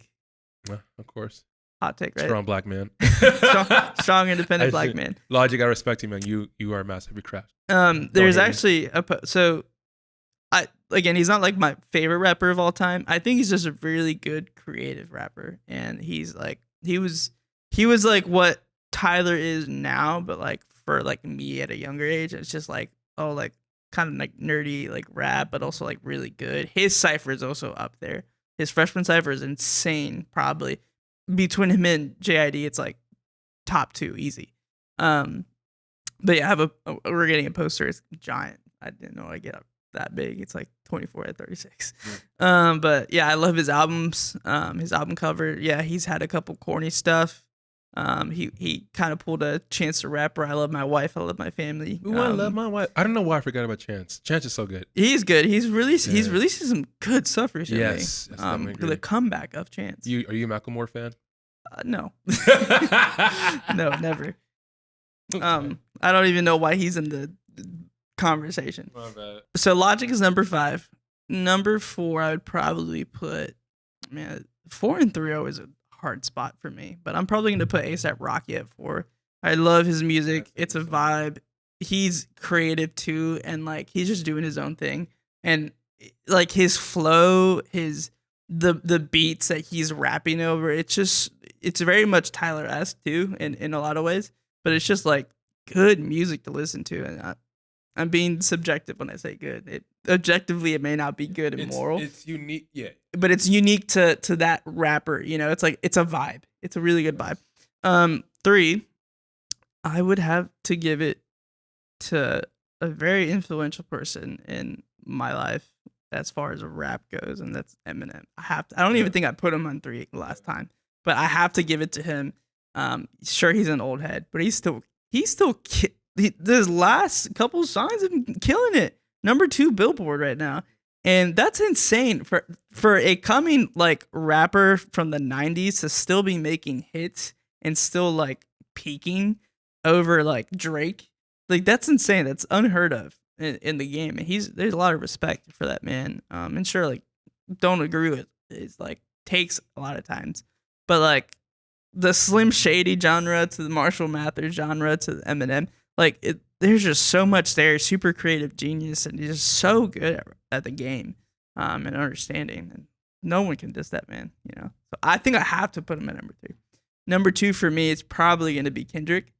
Of course. Hot take, right? Strong black man. strong independent black man. Logic, I respect you, man. You are a master of your craft. There's actually he's not like my favorite rapper of all time. I think he's just a really good creative rapper, and he's like he was like what Tyler is now, but like for like me at a younger age, it's just like like kind of like nerdy like rap, but also like really good. His cipher is also up there. His freshman cipher is insane. Probably between him and JID, it's like top 2 easy. But yeah, we're getting a poster. It's giant. I didn't know I get up that big. It's like 24 at 36. But yeah, I love his albums. His album cover. Yeah, he's had a couple corny stuff. He kind of pulled a Chance the Rapper. I love my wife. I love my family. Ooh, I love my wife. I don't know why I forgot about Chance. Chance is so good. He's good. He's releasing some good stuff recently. Yes. The comeback of Chance. Are you a Macklemore fan? No. No, never. I don't even know why he's in the conversation. My bad. So Logic is number 5. Number 4, I would probably put 4 and 3 are always a hard spot for me, but I'm probably gonna put ASAP Rocky at 4. I love his music. It's a vibe. He's creative too, and like he's just doing his own thing. And like his flow, the beats that he's rapping over, it's very much Tyler-esque too in a lot of ways. But it's just like good music to listen to, and I'm being subjective when I say good. Objectively, it may not be good and moral. It's unique, yeah. But it's unique to that rapper. You know, it's like it's a vibe. It's a really good vibe. 3, I would have to give it to a very influential person in my life as far as rap goes, and that's Eminem. I don't even think I put him on 3 last time, but I have to give it to him. Sure, he's an old head, but his last couple songs have been killing it. Number 2 Billboard right now, and that's insane for a coming like rapper from the 90s to still be making hits and still like peaking over like Drake. Like that's insane. That's unheard of in the game, and there's a lot of respect for that man. And sure, like don't agree with his like takes a lot of times, but like the Slim Shady genre to the Marshall Mathers genre to the Eminem, like there's just so much there. Super creative genius, and he's just so good at the game and understanding. And no one can diss that man, you know. So I think I have to put him at number 3. Number 2 for me is probably going to be Kendrick.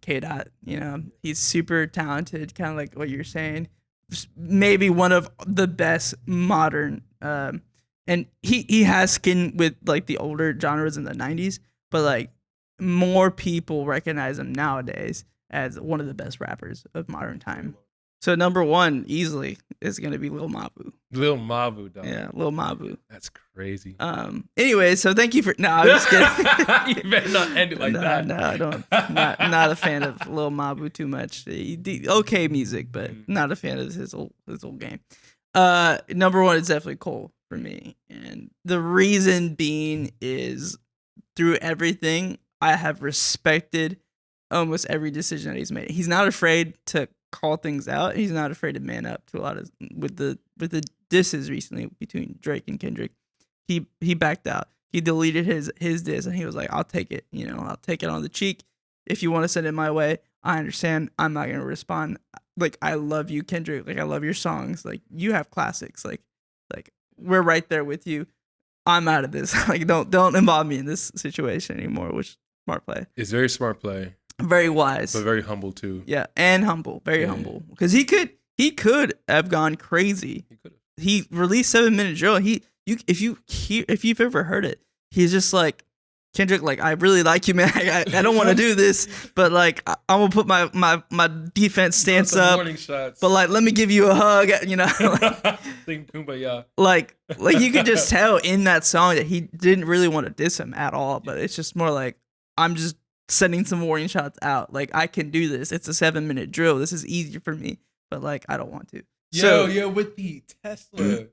K. Dot, you know, he's super talented, kind of like what you're saying. Maybe one of the best modern, and he has skin with like the older genres in the 90s, but like more people recognize him nowadays as one of the best rappers of modern time. So number 1 easily is gonna be Lil Mabu. Lil Mabu, dog. Yeah, Lil Mabu. That's crazy. Anyway, so thank you for. No, I'm just kidding. You better not end it like that. No, I don't. Not a fan of Lil Mabu too much. Okay music, but not a fan of his old game. Number 1 is definitely Cole for me, and the reason being is through everything I have respected almost every decision that he's made. He's not afraid to call things out. He's not afraid to man up to a lot of with the disses recently between Drake and Kendrick. He backed out. He deleted his diss, and he was like, "I'll take it. You know, I'll take it on the cheek. If you want to send it my way, I understand. I'm not gonna respond. Like, I love you, Kendrick. Like, I love your songs. Like, you have classics. Like we're right there with you. I'm out of this. Like, don't involve me in this situation anymore." Which smart play. It's very smart play. Very wise, but very humble too. Yeah, and humble, very humble, because he could have gone crazy. He could have. He released 7 Minute Drill. If you've ever heard it, he's just like Kendrick, like, I really like you, man. I don't want to do this, but like, I'm gonna put my defense stance up. Warning shots. But like, let me give you a hug, you know. Sing Kumbaya. like you could just tell in that song that he didn't really want to diss him at all. But it's just more like, I'm just sending some warning shots out. Like, I can do this. It's a 7-minute drill. This is easier for me. But like, I don't want to. Yo, with the Tesla.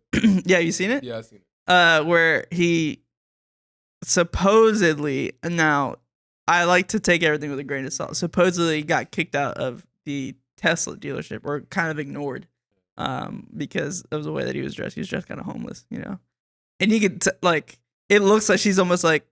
Yeah, you seen it? Yeah, I seen it. Where he supposedly, now I like to take everything with a grain of salt, supposedly got kicked out of the Tesla dealership, or kind of ignored, because of the way that he was dressed. He was dressed kind of homeless, you know? And you could, like, it looks like she's almost like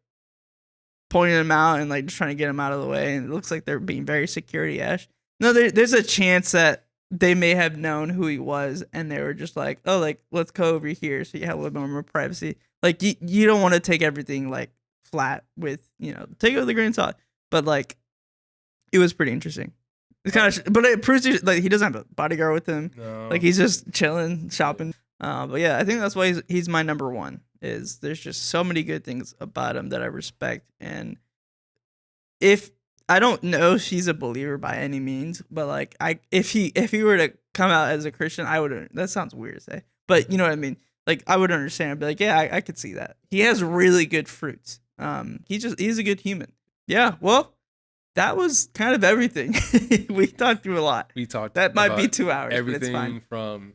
pointing him out and like just trying to get him out of the way. And it looks like they're being very security-ash. No, there's a chance that they may have known who he was, and they were just like, oh, like, let's go over here so you have a little bit more privacy. Like, you don't want to take everything like flat with, you know, take it with a grain of salt. But like, it was pretty interesting. It's kind of, but it proves like he doesn't have a bodyguard with him. No. Like, he's just chilling, shopping. But yeah, I think that's why he's my number one. Is there's just so many good things about him that I respect, and if I don't know if he's a believer by any means, but like, if he were to come out as a Christian, I would. That sounds weird to say, but you know what I mean. Like, I would understand. I'd be like, yeah, I could see that. He has really good fruits. He's a good human. Yeah. Well, that was kind of everything. We talked through a lot. We talked. That might be 2 hours. Everything, but it's fine. from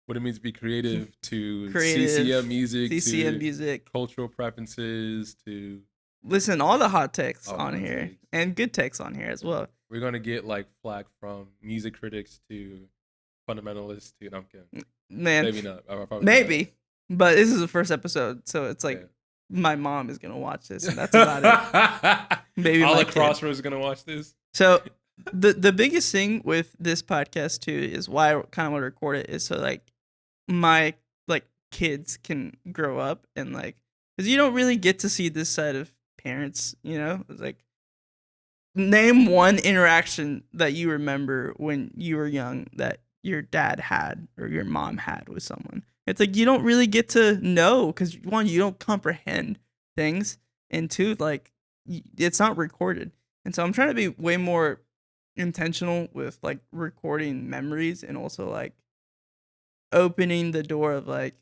what it means to be creative to Creative, CCM music, CCM to music, cultural preferences, to listen, all the hot takes All on hot here, takes. and good takes on here as well. we're gonna get like flack from music critics to fundamentalists to. No, I'm kidding. Man, Maybe not. maybe, but this is the first episode, so it's like, Yeah. my mom is gonna watch this, and that's about it. Maybe all my the kid. Crossroads gonna watch this. So the biggest thing with this podcast too is why I kind of want to record it, is so like my like kids can grow up, and like, because you don't really get to see this side of parents, you know. It's like, name one interaction that you remember when you were young that your dad had or your mom had with someone. It's like, you don't really get to know, because one, you don't comprehend things, and two, like, it's not recorded. And so I'm trying to be way more intentional with like recording memories, and also like opening the door of like,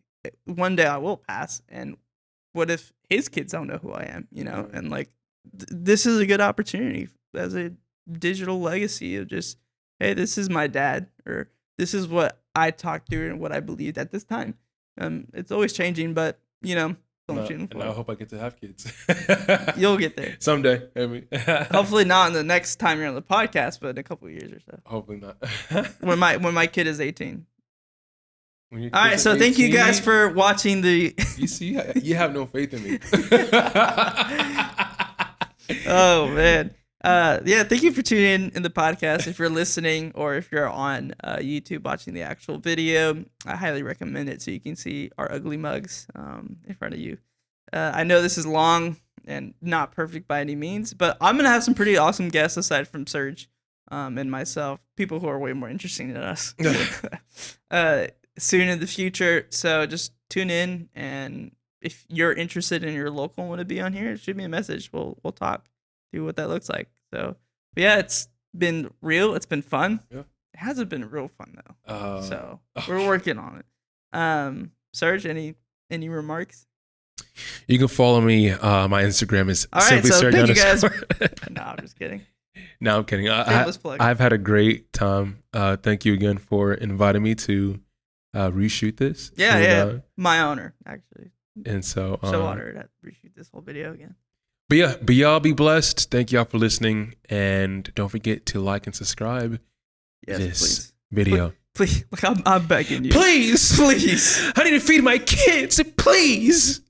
one day I will pass, and what if his kids don't know who I am, you know? And like, this is a good opportunity as a digital legacy of just, hey, this is my dad, or this is what I talked through and what I believed at this time. It's always changing, but you know, And I hope I get to have kids. You'll get there someday, maybe. Hopefully not in the next time you're on the podcast, but in a couple of years or so. Hopefully not. when my kid is 18. All right, so thank you guys for watching the. You see, you have no faith in me. Oh man. Yeah, thank you for tuning in the podcast. If you're listening, or if you're on YouTube watching the actual video, I highly recommend it so you can see our ugly mugs in front of you. I know this is long and not perfect by any means, but I'm going to have some pretty awesome guests aside from Serge and myself, people who are way more interesting than us, soon in the future. So just tune in, and if you're interested in your local and want to be on here, shoot me a message. We'll talk through what that looks like. So, but yeah, it's been real. It's been fun. Yeah. It hasn't been real fun though. So we're working on it. Serge, any remarks? You can follow me. My Instagram is all right. simply So Serge thank you guys. _ No, I'm just kidding. No, I'm kidding. Plug. I've had a great time. Thank you again for inviting me to reshoot this. Yeah. My honor, actually. And so honored to reshoot this whole video again. But y'all be blessed. Thank y'all for listening, and don't forget to like and subscribe this video. Please, like, I'm begging you. Please, please. I need to feed my kids. Please.